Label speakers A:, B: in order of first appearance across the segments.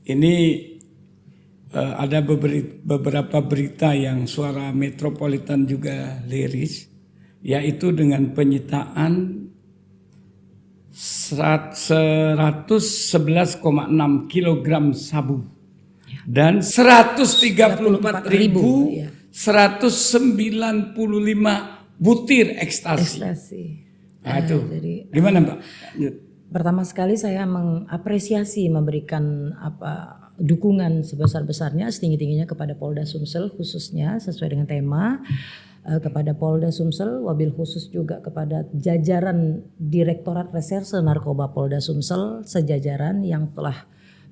A: Ini ada beberapa berita yang Suara Metropolitan juga liris, yaitu dengan penyitaan 111,6 kg sabu dan 134.195 butir ekstasi. Nah, itu
B: jadi,
A: gimana Mbak?
B: Pertama sekali saya mengapresiasi, memberikan dukungan sebesar-besarnya, setinggi-tingginya kepada Polda Sumsel khususnya sesuai dengan tema, kepada Polda Sumsel, wabil khusus juga kepada jajaran Direktorat Reserse Narkoba Polda Sumsel sejajaran yang telah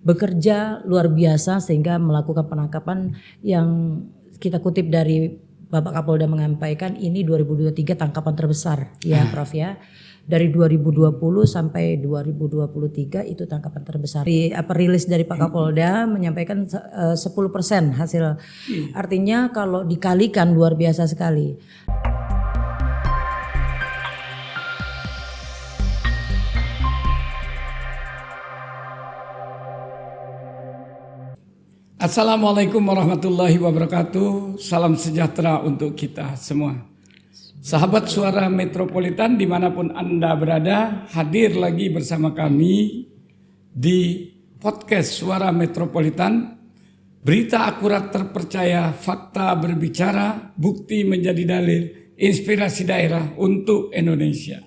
B: bekerja luar biasa sehingga melakukan penangkapan yang kita kutip dari Bapak Kapolda menyampaikan ini 2023 tangkapan terbesar ya Prof ya. Dari 2020 sampai 2023 itu tangkapan terbesar. Rilis dari Pak Kapolda menyampaikan 10% hasil. Artinya kalau dikalikan luar biasa sekali.
A: Assalamualaikum warahmatullahi wabarakatuh. Salam sejahtera untuk kita semua. Sahabat Suara Metropolitan dimanapun Anda berada, hadir lagi bersama kami di podcast Suara Metropolitan. Berita akurat terpercaya, fakta berbicara, bukti menjadi dalil, inspirasi daerah untuk Indonesia.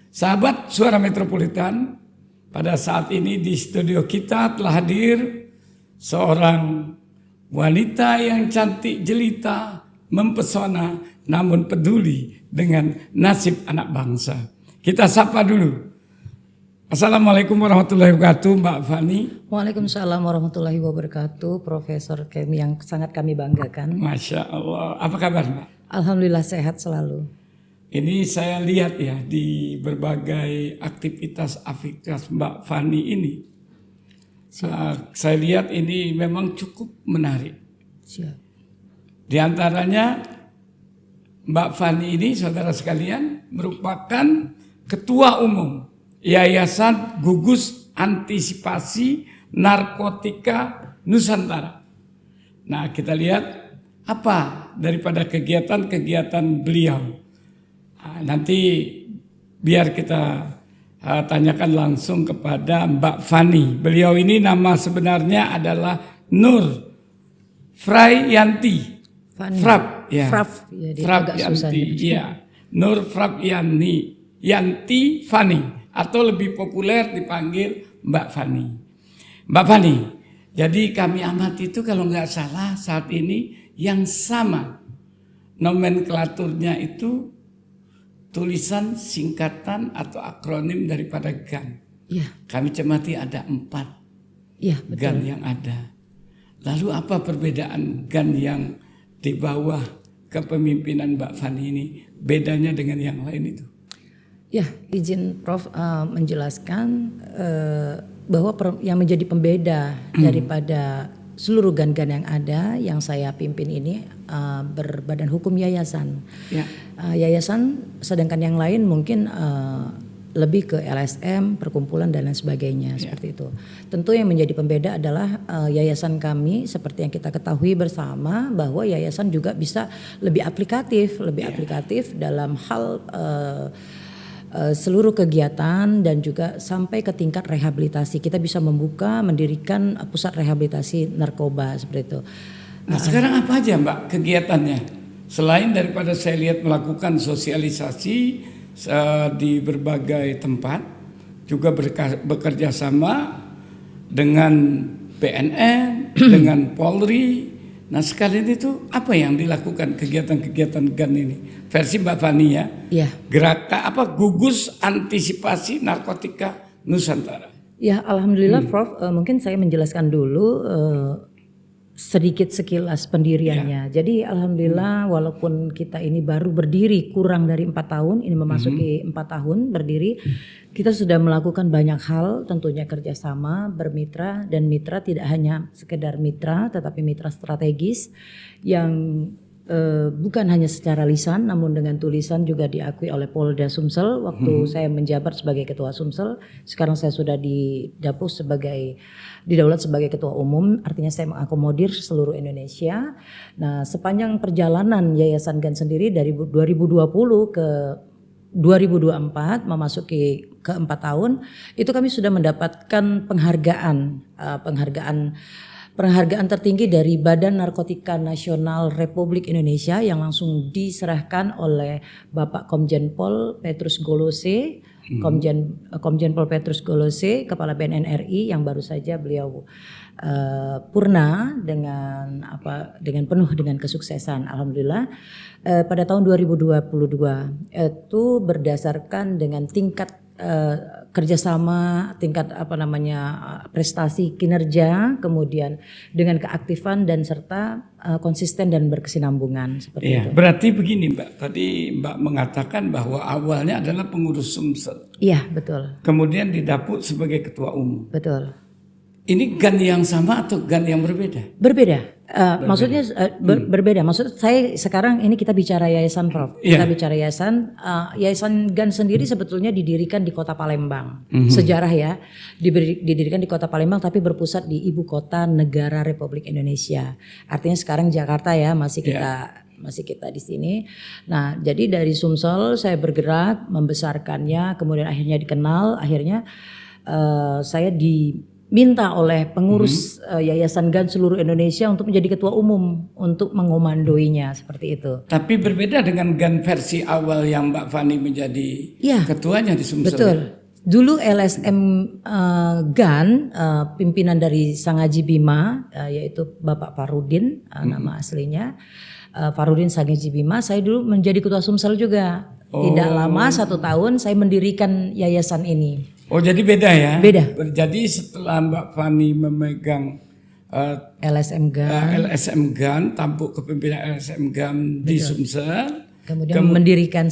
A: Sahabat Suara Metropolitan, pada saat ini di studio kita telah hadir seorang wanita yang cantik jelita, mempesona, namun peduli dengan nasib anak bangsa. Kita sapa dulu. Assalamualaikum warahmatullahi wabarakatuh, Mbak Fani.
B: Waalaikumsalam warahmatullahi wabarakatuh, Profesor Kemi yang sangat kami banggakan.
A: Masya Allah. Apa kabar, Mbak?
B: Alhamdulillah sehat selalu.
A: Ini saya lihat ya di berbagai aktivitas Mbak Fani ini. Saya lihat ini memang cukup menarik.
B: Siap.
A: Di antaranya Mbak Fani ini, saudara sekalian, merupakan Ketua Umum Yayasan Gugus Antisipasi Narkotika Nusantara. Nah, kita lihat apa daripada kegiatan-kegiatan beliau. Nanti biar kita tanyakan langsung kepada Mbak Fani. Beliau ini nama sebenarnya adalah Nur Frayanti. Frap, ya.
B: Frap, ya,
A: Yanti, ya. Nur Yanti Fani, atau lebih populer dipanggil Mbak Fani. Mbak Fani, jadi kami amati itu kalau nggak salah saat ini yang sama nomenklaturnya itu tulisan singkatan atau akronim daripada GAN.
B: Ya.
A: Kami cermati ada 4
B: ya, betul.
A: GAN yang ada. Lalu apa perbedaan GAN yang di bawah kepemimpinan Mbak Fani ini bedanya dengan yang lain itu?
B: Ya, izin Prof menjelaskan bahwa yang menjadi pembeda daripada seluruh GAN-GAN yang ada yang saya pimpin ini berbadan hukum yayasan. Ya. Yayasan, sedangkan yang lain mungkin lebih ke LSM, perkumpulan dan lain sebagainya, seperti itu. Tentu yang menjadi pembeda adalah yayasan kami seperti yang kita ketahui bersama bahwa yayasan juga bisa lebih aplikatif dalam hal seluruh kegiatan dan juga sampai ke tingkat rehabilitasi. Kita bisa mendirikan pusat rehabilitasi narkoba seperti itu.
A: Nah, sekarang apa aja Mbak kegiatannya? Selain daripada saya lihat melakukan sosialisasi di berbagai tempat, juga bekerja sama dengan BNN, dengan Polri. Nah, sekalian itu apa yang dilakukan kegiatan-kegiatan GAN ini? Versi Mbak Fani ya. Gerakan Gugus Antisipasi Narkotika Nusantara.
B: Ya, alhamdulillah Prof, mungkin saya menjelaskan dulu sedikit sekilas pendiriannya. Jadi alhamdulillah walaupun kita ini baru berdiri kurang dari 4 tahun, ini memasuki 4 tahun berdiri, kita sudah melakukan banyak hal, tentunya kerjasama, bermitra, dan mitra tidak hanya sekedar mitra tetapi mitra strategis yang bukan hanya secara lisan namun dengan tulisan juga diakui oleh Polda Sumsel waktu saya menjabat sebagai ketua Sumsel. Sekarang saya sudah didaulat sebagai ketua umum, artinya saya mengakomodir seluruh Indonesia. Nah, sepanjang perjalanan Yayasan GAN sendiri dari 2020 ke 2024 memasuki ke 4 tahun itu kami sudah mendapatkan penghargaan tertinggi dari Badan Narkotika Nasional Republik Indonesia yang langsung diserahkan oleh Bapak Komjen Pol Petrus Golose, Komjen Pol Petrus Golose, Kepala BNN RI yang baru saja beliau purna dengan penuh dengan kesuksesan, alhamdulillah. Pada tahun 2022 itu berdasarkan dengan tingkat kerjasama, tingkat prestasi kinerja, kemudian dengan keaktifan dan serta konsisten dan berkesinambungan seperti itu.
A: Berarti begini Mbak, tadi Mbak mengatakan bahwa awalnya adalah pengurus Sumsel.
B: Iya, betul.
A: Kemudian didapuk sebagai ketua umum.
B: Betul.
A: Ini GAN yang sama atau GAN yang berbeda?
B: Berbeda. Maksudnya berbeda. Maksud saya sekarang ini kita bicara yayasan, Prof. Kita bicara yayasan. Yayasan GAN sendiri sebetulnya didirikan di Kota Palembang. Sejarah ya, didirikan di Kota Palembang tapi berpusat di ibu kota negara Republik Indonesia. Artinya sekarang Jakarta ya masih kita di sini. Nah, jadi dari Sumsel saya bergerak membesarkannya, kemudian akhirnya dikenal, akhirnya saya diminta oleh pengurus Yayasan GAN seluruh Indonesia untuk menjadi ketua umum untuk mengomandoinya seperti itu.
A: Tapi berbeda dengan GAN versi awal yang Mbak Fani menjadi ketuanya di Sumsel.
B: Betul. Dulu LSM GAN pimpinan dari Sang Haji Bima yaitu Bapak Farudin nama aslinya Farudin Sang Haji Bima. Saya dulu menjadi ketua Sumsel juga. Tidak lama 1 tahun saya mendirikan yayasan ini.
A: Oh, jadi beda ya?
B: Beda.
A: Jadi setelah Mbak Fani memegang
B: LSM
A: GAN, tampuk kepemimpinan LSM GAN di Sumsel,
B: kemudian mendirikan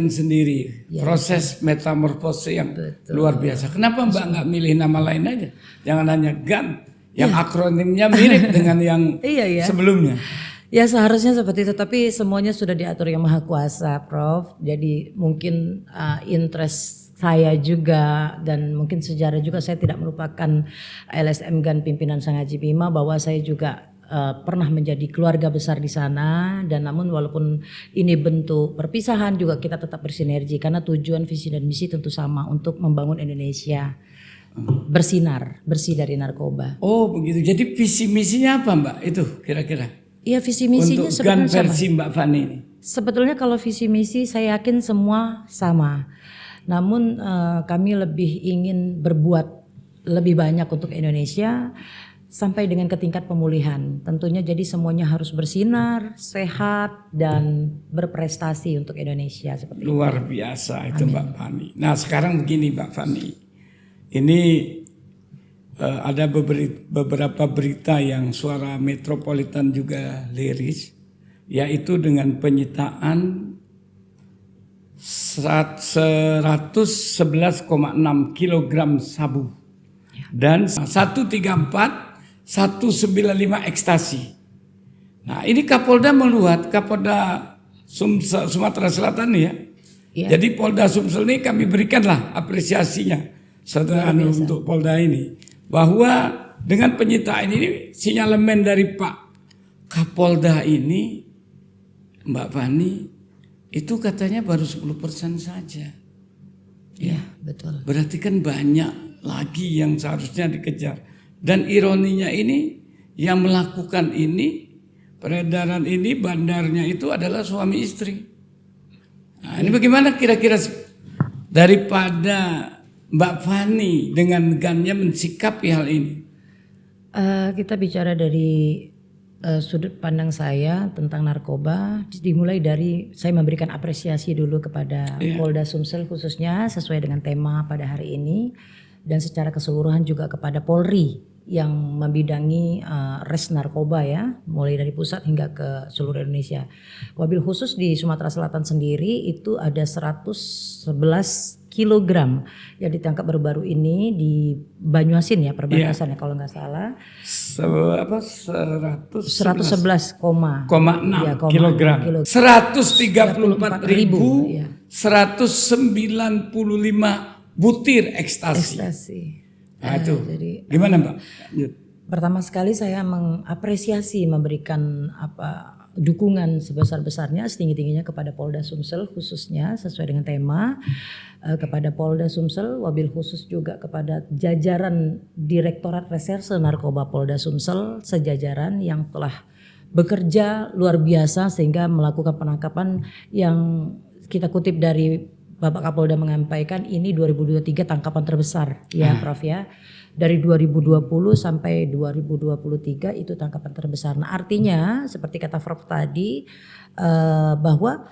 B: sendiri.
A: Yes. Proses metamorfose yang luar biasa. Kenapa Mbak nggak milih nama lain aja? Jangan hanya GAN yang akronimnya mirip dengan yang sebelumnya.
B: Ya seharusnya seperti itu, tapi semuanya sudah diatur Yang Maha Kuasa, Prof. Jadi mungkin interest saya juga dan mungkin sejarah juga, saya tidak melupakan LSM GAN pimpinan Sang Haji Bima bahwa saya juga pernah menjadi keluarga besar di sana, dan namun walaupun ini bentuk perpisahan juga kita tetap bersinergi karena tujuan, visi dan misi tentu sama, untuk membangun Indonesia bersinar, bersih dari narkoba.
A: Oh begitu, jadi visi misinya apa Mbak itu kira-kira?
B: Iya, visi misinya
A: untuk GAN versi Mbak Fani ini.
B: Sebetulnya kalau visi misi saya yakin semua sama. Namun kami lebih ingin berbuat lebih banyak untuk Indonesia sampai dengan ke tingkat pemulihan. Tentunya jadi semuanya harus bersinar, sehat dan berprestasi untuk Indonesia seperti
A: luar
B: itu.
A: Biasa itu. Amin. Mbak Fani. Nah, sekarang begini Mbak Fani. Ini ada beberapa berita yang Suara Metropolitan juga liris, yaitu dengan penyitaan 111,6 kg sabu dan 134 195 ekstasi. Nah, ini Kapolda meluat, Kapolda Sumatera Selatan ya. Jadi Polda Sumsel ini kami berikanlah apresiasinya untuk Polda ini, bahwa dengan penyitaan ini sinyalemen dari Pak Kapolda ini, Mbak Fani, itu katanya baru 10% saja.
B: Ya, betul.
A: Berarti kan banyak lagi yang seharusnya dikejar. Dan ironinya ini, yang melakukan ini, peredaran ini, bandarnya itu adalah suami istri. Nah, ini bagaimana kira-kira daripada Mbak Fani dengan GAN-nya mensikapi hal ini?
B: Kita bicara dari sudut pandang saya tentang narkoba, dimulai dari saya memberikan apresiasi dulu kepada Polda Sumsel khususnya sesuai dengan tema pada hari ini, dan secara keseluruhan juga kepada Polri yang membidangi res narkoba ya, mulai dari pusat hingga ke seluruh Indonesia. Wabil khusus di Sumatera Selatan sendiri itu ada 111 kilogram yang ditangkap baru-baru ini di Banyuasin ya, perbatasan ya kalau nggak salah. 111,6
A: kilogram. 134.195 butir ekstasi. Nah, itu.
B: Jadi,
A: gimana Mbak?
B: Pertama sekali saya mengapresiasi memberikan dukungan sebesar-besarnya, setinggi-tingginya kepada Polda Sumsel khususnya sesuai dengan tema, kepada Polda Sumsel, wabil khusus juga kepada jajaran Direktorat Reserse Narkoba Polda Sumsel sejajaran yang telah bekerja luar biasa sehingga melakukan penangkapan yang kita kutip dari Bapak Kapolda menyampaikan ini 2023 tangkapan terbesar ya Prof ya. Dari 2020 sampai 2023 itu tangkapan terbesar. Nah artinya seperti kata Prof tadi bahwa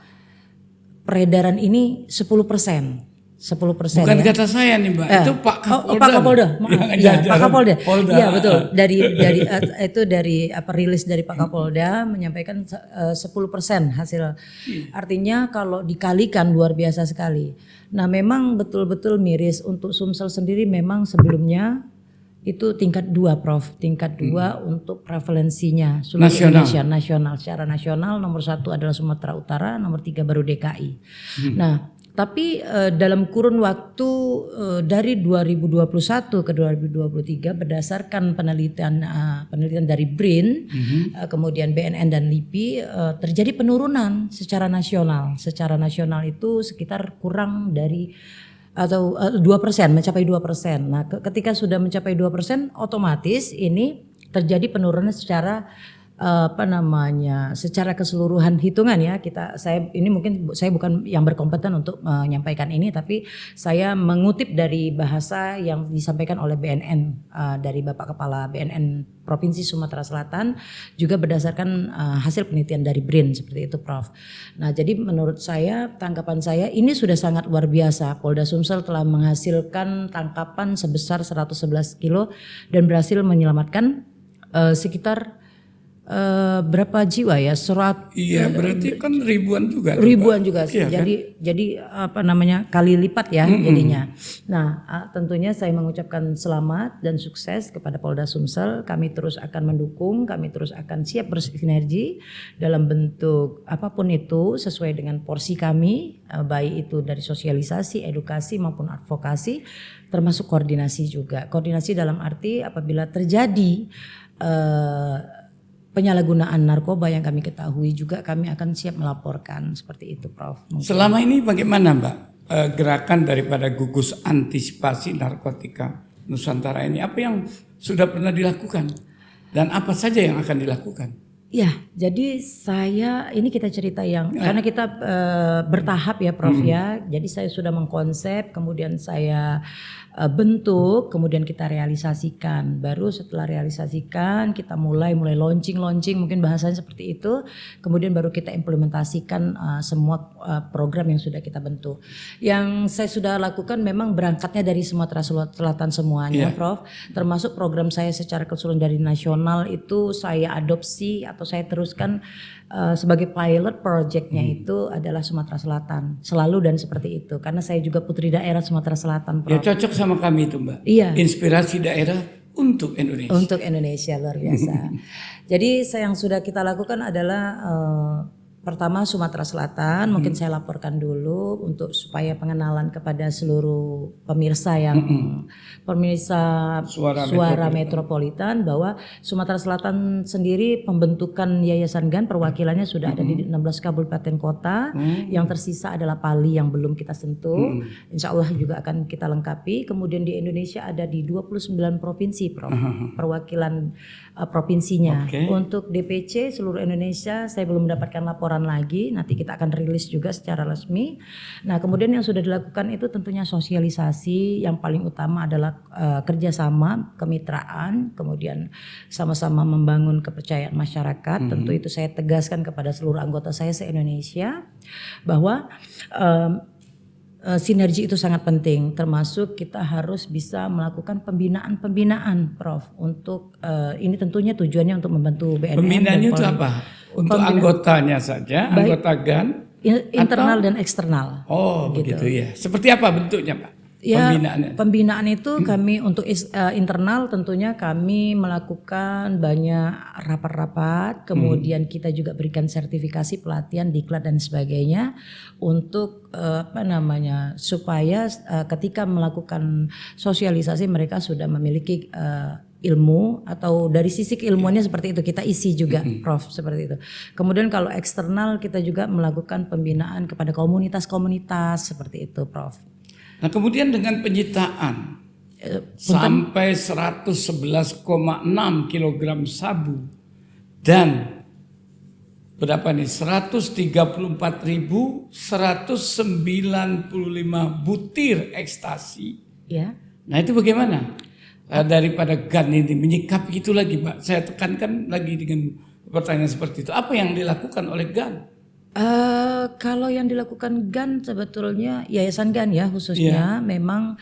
B: peredaran ini 10%. 10%.
A: Bukan ya. Kata saya nih Mbak, itu Pak Kapolda.
B: Pak Kapolda, maaf. Ya, Pak Kapolda. Iya betul. Dari rilis dari Pak Kapolda menyampaikan 10% hasil. Artinya kalau dikalikan luar biasa sekali. Nah, memang betul-betul miris untuk Sumsel sendiri memang sebelumnya itu tingkat 2 Prof, tingkat 2 untuk prevalensinya seluruh Indonesia nasional. Secara nasional nomor 1 adalah Sumatera Utara, nomor 3 baru DKI. Nah, tapi dalam kurun waktu dari 2021 ke 2023 berdasarkan penelitian dari BRIN, kemudian BNN dan LIPI terjadi penurunan secara nasional. Secara nasional itu sekitar kurang dari atau 2%, mencapai 2%. Nah, ketika sudah mencapai 2%, otomatis ini terjadi penurunan secara secara keseluruhan hitungan ya. Saya bukan yang berkompeten untuk menyampaikan ini, tapi saya mengutip dari bahasa yang disampaikan oleh BNN dari Bapak Kepala BNN Provinsi Sumatera Selatan, juga berdasarkan hasil penelitian dari BRIN seperti itu Prof. Nah jadi menurut saya, tangkapan saya ini sudah sangat luar biasa. Polda Sumsel telah menghasilkan tangkapan sebesar 111 kilo dan berhasil menyelamatkan sekitar berapa jiwa ya?
A: Iya, berarti kan ribuan juga.
B: Ribuan juga.
A: Iya,
B: jadi kali lipat ya jadinya. Nah, tentunya saya mengucapkan selamat dan sukses kepada Polda Sumsel. Kami terus akan mendukung, kami terus akan siap bersinergi dalam bentuk apapun itu sesuai dengan porsi kami, baik itu dari sosialisasi, edukasi maupun advokasi, termasuk koordinasi juga. Koordinasi dalam arti apabila terjadi penyalahgunaan narkoba yang kami ketahui juga kami akan siap melaporkan seperti itu Prof.
A: Mungkin. Selama ini bagaimana Mbak gerakan daripada gugus antisipasi narkotika Nusantara ini, apa yang sudah pernah dilakukan dan apa saja yang akan dilakukan?
B: Ya, jadi ini kita cerita karena kita bertahap ya Prof ya. Jadi saya sudah mengkonsep, kemudian saya bentuk, kemudian kita realisasikan. Baru setelah realisasikan kita mulai launching mungkin bahasanya seperti itu. Kemudian baru kita implementasikan semua program yang sudah kita bentuk. Yang saya sudah lakukan memang berangkatnya dari Sumatera Selatan semuanya Prof. Termasuk program saya secara keseluruhan dari nasional itu saya adopsi atau saya teruskan sebagai pilot projectnya itu adalah Sumatera Selatan. Selalu dan seperti itu. Karena saya juga putri daerah Sumatera Selatan Prof.
A: Ya cocok sama kami itu Mbak.
B: Iya.
A: Inspirasi daerah untuk Indonesia.
B: Untuk Indonesia luar biasa. Jadi yang sudah kita lakukan adalah pertama Sumatera Selatan, mungkin saya laporkan dulu untuk supaya pengenalan kepada seluruh pemirsa suara metropolitan bahwa Sumatera Selatan sendiri pembentukan Yayasan GAN perwakilannya sudah ada di 16 kabupaten kota, yang tersisa adalah Pali yang belum kita sentuh. Insya Allah juga akan kita lengkapi. Kemudian di Indonesia ada di 29 provinsi Prof. Perwakilan provinsinya. Untuk DPC seluruh Indonesia saya belum mendapatkan laporan lagi, nanti kita akan rilis juga secara resmi. Nah kemudian yang sudah dilakukan itu tentunya sosialisasi, yang paling utama adalah kerjasama, kemitraan, kemudian sama-sama membangun kepercayaan masyarakat. Tentu itu saya tegaskan kepada seluruh anggota saya se-Indonesia bahwa sinergi itu sangat penting, termasuk kita harus bisa melakukan pembinaan Prof. Untuk ini tentunya tujuannya untuk membantu BNN.
A: Pembinaannya itu apa? Untuk anggotanya saja, anggota GAN
B: internal dan eksternal.
A: Oh begitu ya. Seperti apa bentuknya Pak?
B: Ya,
A: Pembinaannya.
B: pembinaan itu kami untuk internal tentunya kami melakukan banyak rapat-rapat, kemudian kita juga berikan sertifikasi pelatihan, diklat dan sebagainya untuk supaya ketika melakukan sosialisasi mereka sudah memiliki ilmu atau dari sisi keilmuannya seperti itu kita isi juga Prof seperti itu. Kemudian kalau eksternal kita juga melakukan pembinaan kepada komunitas-komunitas seperti itu Prof.
A: Nah kemudian dengan penyitaan sampai 111,6 kg sabu dan berapa nih 134.195 butir ekstasi.
B: Ya.
A: Nah itu bagaimana daripada GAN ini menyikapi itu lagi Pak? Saya tekankan lagi dengan pertanyaan seperti itu. Apa yang dilakukan oleh GAN?
B: Kalau yang dilakukan GAN sebetulnya Yayasan GAN ya khususnya memang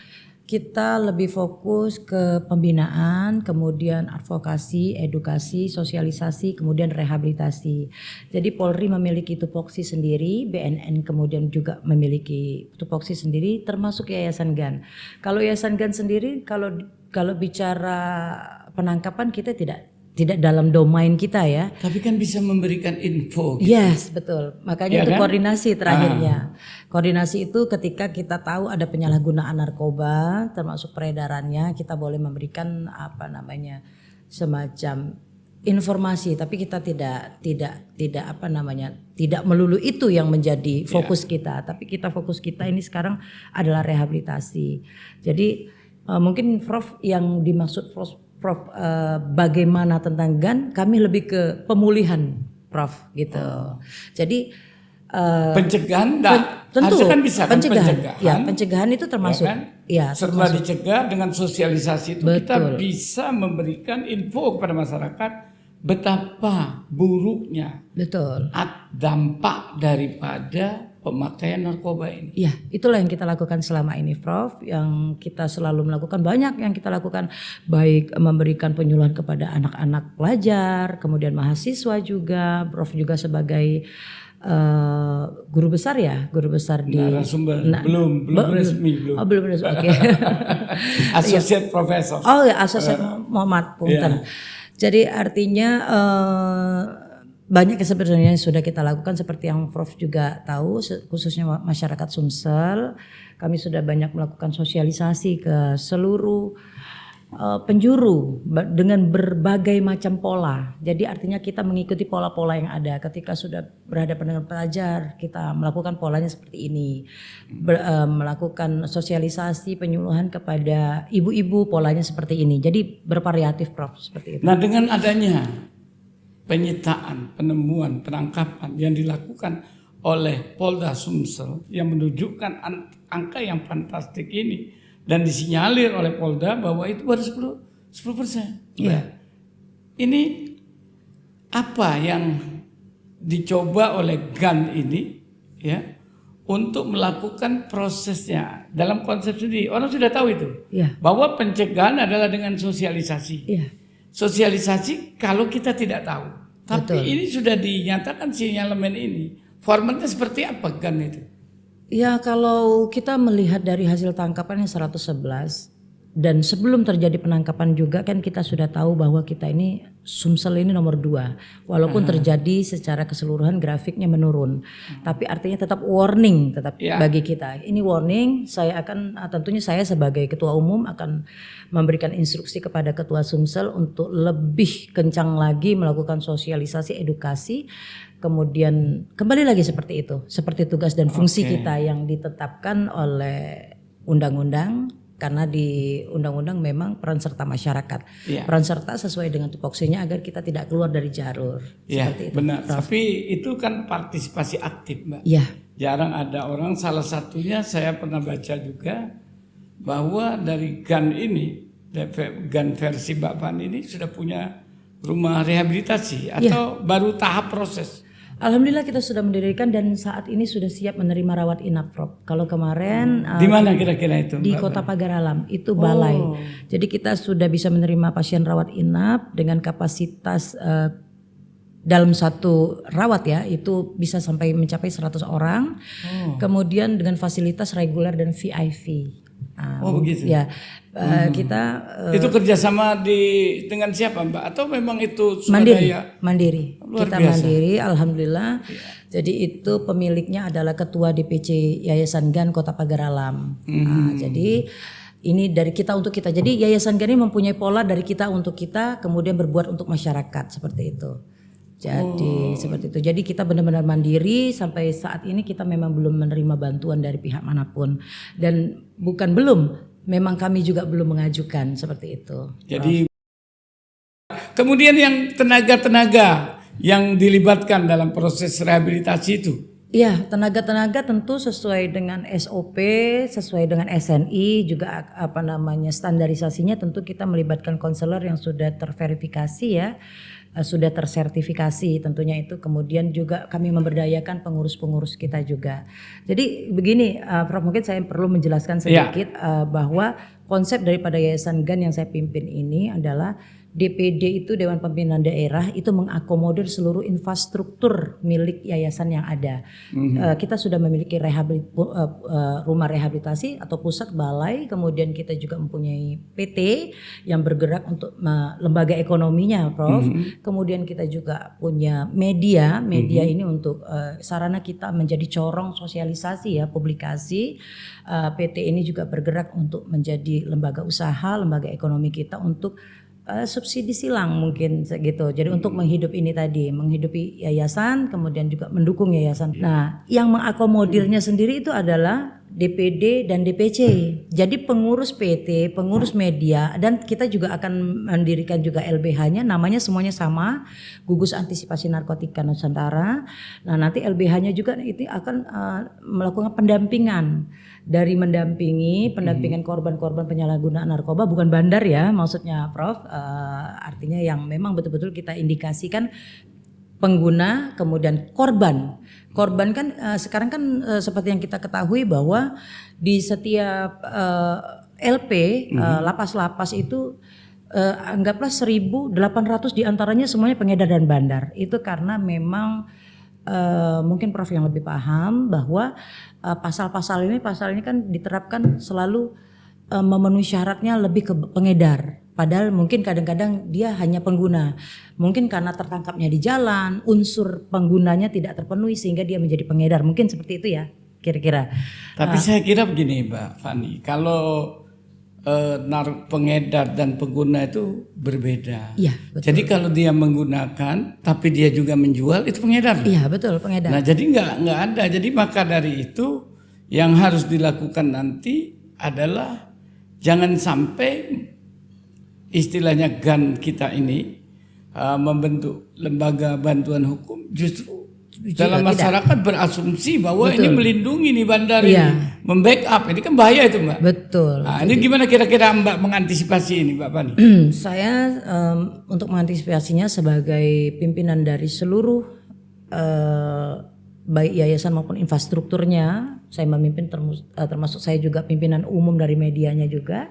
B: kita lebih fokus ke pembinaan, kemudian advokasi, edukasi, sosialisasi, kemudian rehabilitasi. Jadi Polri memiliki tupoksi sendiri, BNN kemudian juga memiliki tupoksi sendiri termasuk Yayasan GAN. Kalau Yayasan GAN sendiri kalau bicara penangkapan kita tidak dalam domain kita ya.
A: Tapi kan bisa memberikan info. Gitu.
B: Yes, betul. Makanya
A: Ya
B: itu
A: kan?
B: koordinasi terakhirnya. Koordinasi itu ketika kita tahu ada penyalahgunaan narkoba, termasuk peredarannya, kita boleh memberikan semacam informasi. Tapi kita tidak melulu itu yang menjadi fokus kita. Tapi fokus kita ini sekarang adalah rehabilitasi. Jadi mungkin Prof yang dimaksud Prof bagaimana tentang GAN, kami lebih ke pemulihan Prof gitu. Jadi
A: pencegahan
B: tentu
A: kan bisa kan
B: pencegahan. Ya, pencegahan itu termasuk.
A: Ya kan? Setelah dicegah dengan sosialisasi itu kita bisa memberikan info kepada masyarakat betapa buruknya dampak daripada pemakaian narkoba ini.
B: Ya, itulah yang kita lakukan selama ini, Prof. Yang kita selalu melakukan banyak yang kita lakukan, baik memberikan penyuluhan kepada anak-anak pelajar, kemudian mahasiswa juga, Prof juga sebagai guru besar di
A: narasumber. Belum resmi.
B: Oh, belum resmi. Oke.
A: Associate Professor.
B: Oh ya, Associate Muhammad Punten. Jadi artinya banyak sebenarnya yang sudah kita lakukan seperti yang Prof juga tahu, khususnya masyarakat Sumsel. Kami sudah banyak melakukan sosialisasi ke seluruh penjuru dengan berbagai macam pola. Jadi artinya kita mengikuti pola-pola yang ada. Ketika sudah berhadapan dengan pelajar, kita melakukan polanya seperti ini. Melakukan sosialisasi penyuluhan kepada ibu-ibu, polanya seperti ini. Jadi bervariatif, Prof, seperti itu.
A: Nah, dengan adanya penyitaan, penemuan, penangkapan yang dilakukan oleh Polda Sumsel yang menunjukkan angka yang fantastik ini dan disinyalir oleh Polda bahwa itu baru 10%.
B: Yeah.
A: Ini apa yang dicoba oleh GAN ini ya untuk melakukan prosesnya dalam konsep sendiri. Orang sudah tahu itu.
B: Yeah.
A: Bahwa pencegahan adalah dengan sosialisasi.
B: Yeah.
A: Sosialisasi kalau kita tidak tahu. Tapi
B: Betul.
A: ini sudah dinyatakan sinyalemen ini. Formatnya seperti apa GAN itu?
B: Ya, kalau kita melihat dari hasil tangkapan yang 111 dan sebelum terjadi penangkapan juga kan kita sudah tahu bahwa kita ini Sumsel ini nomor 2. Walaupun terjadi secara keseluruhan grafiknya menurun. Tapi artinya tetap warning bagi kita. Ini warning, tentunya saya sebagai ketua umum akan memberikan instruksi kepada ketua Sumsel untuk lebih kencang lagi melakukan sosialisasi edukasi. Kemudian kembali lagi seperti itu, seperti tugas dan fungsi kita yang ditetapkan oleh undang-undang, karena di undang-undang memang peran serta masyarakat, peran serta sesuai dengan tupoksinya agar kita tidak keluar dari jalur.
A: Seperti itu. Benar. Tapi itu kan partisipasi aktif, Mbak.
B: Iya.
A: Jarang ada orang. Salah satunya saya pernah baca juga bahwa dari GAN ini, GAN versi Mbak Pan ini sudah punya rumah rehabilitasi atau baru tahap proses.
B: Alhamdulillah kita sudah mendirikan dan saat ini sudah siap menerima rawat inap, Prof. Kalau kemarin
A: di mana kira-kira itu?
B: Di Kota Pagar Alam, itu balai. Jadi kita sudah bisa menerima pasien rawat inap dengan kapasitas dalam satu rawat ya itu bisa sampai mencapai 100 orang. Kemudian dengan fasilitas reguler dan VIP.
A: Begitu.
B: Ya, kita
A: itu kerjasama dengan siapa Mbak? Atau memang itu
B: mandiri,
A: swadaya?
B: Mandiri.
A: Luar
B: Kita
A: biasa.
B: mandiri, alhamdulillah. Jadi itu pemiliknya adalah Ketua DPC Yayasan GAN Kota Pagar Alam. Jadi ini dari kita untuk kita. Jadi Yayasan GAN ini mempunyai pola dari kita untuk kita, kemudian berbuat untuk masyarakat seperti itu. Jadi seperti itu. Jadi kita benar-benar mandiri sampai saat ini kita memang belum menerima bantuan dari pihak manapun dan memang kami juga belum mengajukan seperti itu.
A: Jadi kemudian yang tenaga-tenaga yang dilibatkan dalam proses rehabilitasi itu.
B: Iya, tenaga-tenaga tentu sesuai dengan SOP, sesuai dengan SNI juga standarisasinya tentu kita melibatkan konselor yang sudah terverifikasi ya. Sudah tersertifikasi tentunya itu, kemudian juga kami memberdayakan pengurus-pengurus kita juga. Jadi begini Prof, mungkin saya perlu menjelaskan sedikit bahwa konsep daripada Yayasan GAN yang saya pimpin ini adalah DPD itu Dewan Pimpinan Daerah itu mengakomodir seluruh infrastruktur milik yayasan yang ada. Kita sudah memiliki rumah rehabilitasi atau pusat balai, kemudian kita juga mempunyai PT yang bergerak untuk lembaga ekonominya, Prof. Kemudian kita juga punya media ini untuk sarana kita menjadi corong sosialisasi ya, publikasi. PT ini juga bergerak untuk menjadi lembaga usaha, lembaga ekonomi kita untuk subsidi silang mungkin segitu. Jadi untuk menghidupi yayasan, kemudian juga mendukung yayasan. Nah, yang mengakomodirnya sendiri itu adalah DPD dan DPC. Jadi pengurus PT, pengurus media, dan kita juga akan mendirikan juga LBH-nya, namanya semuanya sama, Gugus Antisipasi Narkotika Nusantara. Nah, nanti LBH-nya juga itu akan melakukan pendampingan. Dari pendampingan korban-korban penyalahgunaan narkoba, bukan bandar ya maksudnya Prof, artinya yang memang betul-betul kita indikasikan pengguna, kemudian korban kan sekarang kan seperti yang kita ketahui bahwa di setiap LP lapas-lapas itu anggaplah 1.800 diantaranya semuanya pengedar dan bandar. Itu karena memang mungkin Prof yang lebih paham bahwa pasal ini kan diterapkan selalu memenuhi syaratnya lebih ke pengedar. Padahal mungkin kadang-kadang dia hanya pengguna. Mungkin karena tertangkapnya di jalan, unsur penggunanya tidak terpenuhi sehingga dia menjadi pengedar. Mungkin seperti itu ya kira-kira.
A: Tapi saya kira begini Mbak Fani, kalau pengedar dan pengguna itu berbeda.
B: Iya, betul.
A: Jadi kalau dia menggunakan tapi dia juga menjual, itu pengedar.
B: Iya, betul, pengedar.
A: Nah, jadi nggak ada. Jadi maka dari itu yang harus dilakukan nanti adalah jangan sampai istilahnya GAN kita ini membentuk lembaga bantuan hukum justru dalam masyarakat berasumsi bahwa ini melindungi nih bandar ini, membackup, ini kan bahaya itu Mbak.
B: Betul.
A: Nah, ini gimana kira-kira Mbak mengantisipasi ini Mbak Fani?
B: Saya untuk mengantisipasinya sebagai pimpinan dari seluruh baik yayasan maupun infrastrukturnya, saya memimpin termasuk saya juga pimpinan umum dari medianya juga.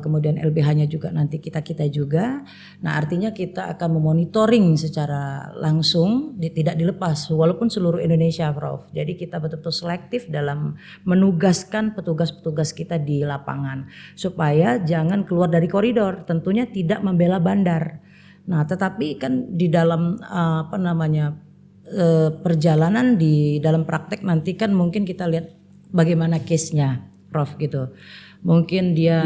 B: Kemudian LBH-nya juga nanti kita juga. Nah, artinya kita akan memonitoring secara langsung, tidak dilepas walaupun seluruh Indonesia, Prof. Jadi kita betul-betul selektif dalam menugaskan petugas-petugas kita di lapangan supaya jangan keluar dari koridor, tentunya tidak membela bandar. Nah, tetapi kan di dalam perjalanan di dalam praktek nanti kan mungkin kita lihat bagaimana case-nya, Prof gitu. Mungkin dia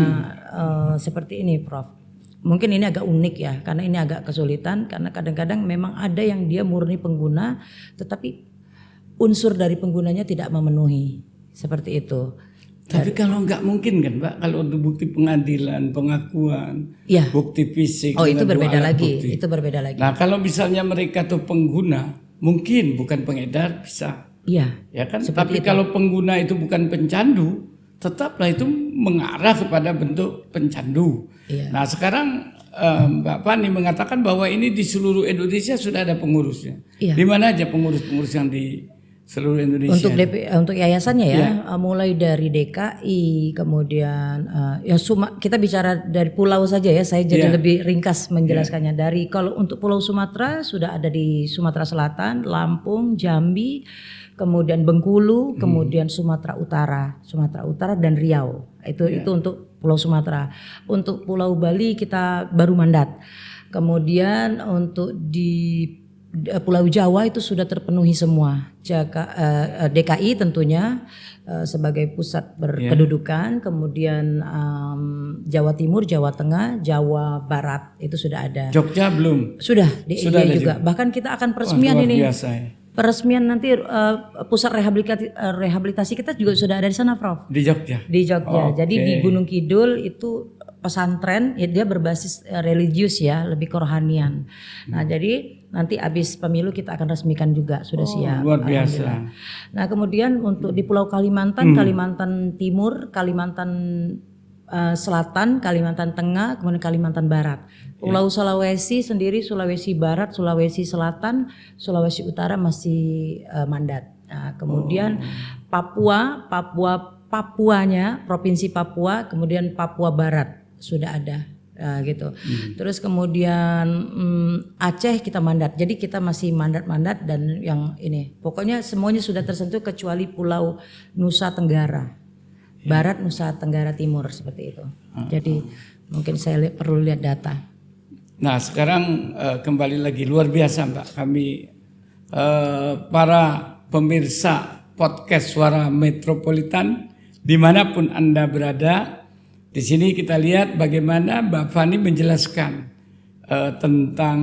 B: seperti ini Prof. Mungkin ini agak unik ya, karena ini agak kesulitan karena kadang-kadang memang ada yang dia murni pengguna tetapi unsur dari penggunanya tidak memenuhi, seperti itu.
A: Tapi kalau nggak mungkin kan Mbak, kalau ada bukti pengadilan, pengakuan, bukti fisik.
B: Oh itu berbeda lagi, itu berbeda lagi.
A: Nah kalau misalnya mereka tuh pengguna, mungkin bukan pengedar bisa.
B: Iya.
A: Ya kan. Tapi kalau pengguna itu bukan pencandu, tetaplah itu mengarah kepada bentuk pencandu. Iya. Nah sekarang Mbak Fani mengatakan bahwa ini di seluruh Indonesia sudah ada pengurusnya. Iya. Di mana aja pengurus-pengurus yang seluruh Indonesia.
B: Untuk yayasannya ya, mulai dari DKI, kemudian kita bicara dari pulau saja ya, saya jadi lebih ringkas menjelaskannya. Dari kalau untuk Pulau Sumatera sudah ada di Sumatera Selatan, Lampung, Jambi, kemudian Bengkulu, kemudian Sumatera Utara dan Riau. Itu untuk Pulau Sumatera. Untuk Pulau Bali kita baru mandat. Kemudian untuk di Pulau Jawa itu sudah terpenuhi semua. DKI tentunya sebagai pusat berkedudukan, kemudian Jawa Timur, Jawa Tengah, Jawa Barat itu sudah ada.
A: Jogja belum?
B: Sudah ada juga. Bahkan kita akan peresmian ini.
A: Biasa, ya.
B: Peresmian nanti pusat rehabilitasi kita juga sudah ada di sana, Prof.
A: Di Jogja.
B: Jadi di Gunung Kidul itu pesantren, ya dia berbasis religius ya, lebih kerohanian. Nah, jadi nanti habis pemilu kita akan resmikan juga, sudah siap.
A: Luar biasa.
B: Nah, kemudian untuk di Pulau Kalimantan, Kalimantan Timur, Kalimantan Selatan, Kalimantan Tengah, kemudian Kalimantan Barat. Pulau Sulawesi sendiri, Sulawesi Barat, Sulawesi Selatan, Sulawesi Utara masih mandat. Nah, kemudian Papuanya, Provinsi Papua, kemudian Papua Barat sudah ada gitu. Terus kemudian Aceh kita mandat. Jadi kita masih mandat dan yang ini. Pokoknya semuanya sudah tersentuh kecuali Pulau Nusa Tenggara Barat, Nusa Tenggara Timur seperti itu. Jadi mungkin saya perlu lihat data.
A: Nah sekarang kembali lagi luar biasa Mbak, kami para pemirsa podcast Suara Metropolitan dimanapun Anda berada. Di sini kita lihat bagaimana Mbak Fani menjelaskan tentang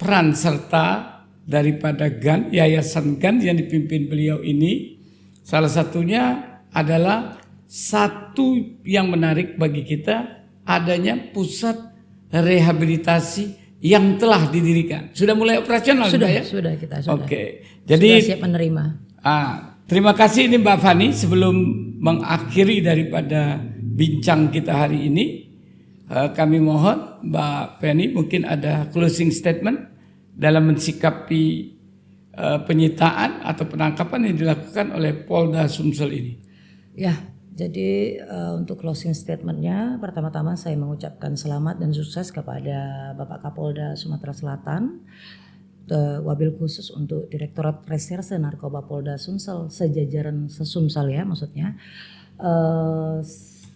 A: peran serta daripada GAN, Yayasan GAN yang dipimpin beliau ini. Salah satunya adalah satu yang menarik bagi kita adanya pusat rehabilitasi yang telah didirikan. Sudah mulai operasional
B: sudah,
A: ya?
B: Sudah kita sudah.
A: Oke. Jadi
B: sudah siap menerima.
A: Terima kasih ini Mbak Fani. Sebelum mengakhiri daripada bincang kita hari ini, kami mohon Mbak Fani mungkin ada closing statement dalam mensikapi penyitaan atau penangkapan yang dilakukan oleh Polda Sumsel ini.
B: Ya, jadi untuk closing statementnya, pertama-tama saya mengucapkan selamat dan sukses kepada Bapak Kapolda Sumatera Selatan, wabil khusus untuk Direktorat Reserse Narkoba Polda Sumsel, sejajaran sesumsel ya maksudnya.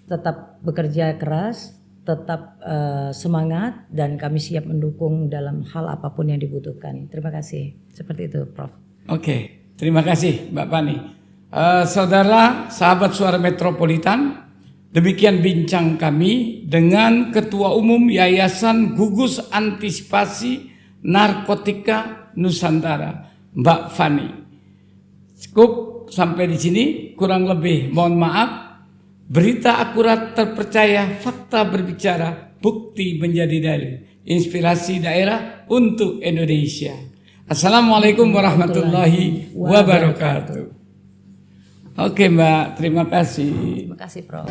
B: Tetap bekerja keras, tetap semangat, dan kami siap mendukung dalam hal apapun yang dibutuhkan. Terima kasih. Seperti itu, Prof.
A: Oke, terima kasih Mbak Fani. Saudara, sahabat Suara Metropolitan, demikian bincang kami dengan Ketua Umum Yayasan Gugus Antisipasi Narkotika Nusantara, Mbak Fani. Cukup sampai di sini, kurang lebih mohon maaf. Berita akurat terpercaya, fakta berbicara, bukti menjadi dalil. Inspirasi daerah untuk Indonesia. Assalamualaikum warahmatullahi wabarakatuh. Oke Mbak, terima kasih.
B: Terima kasih Prof.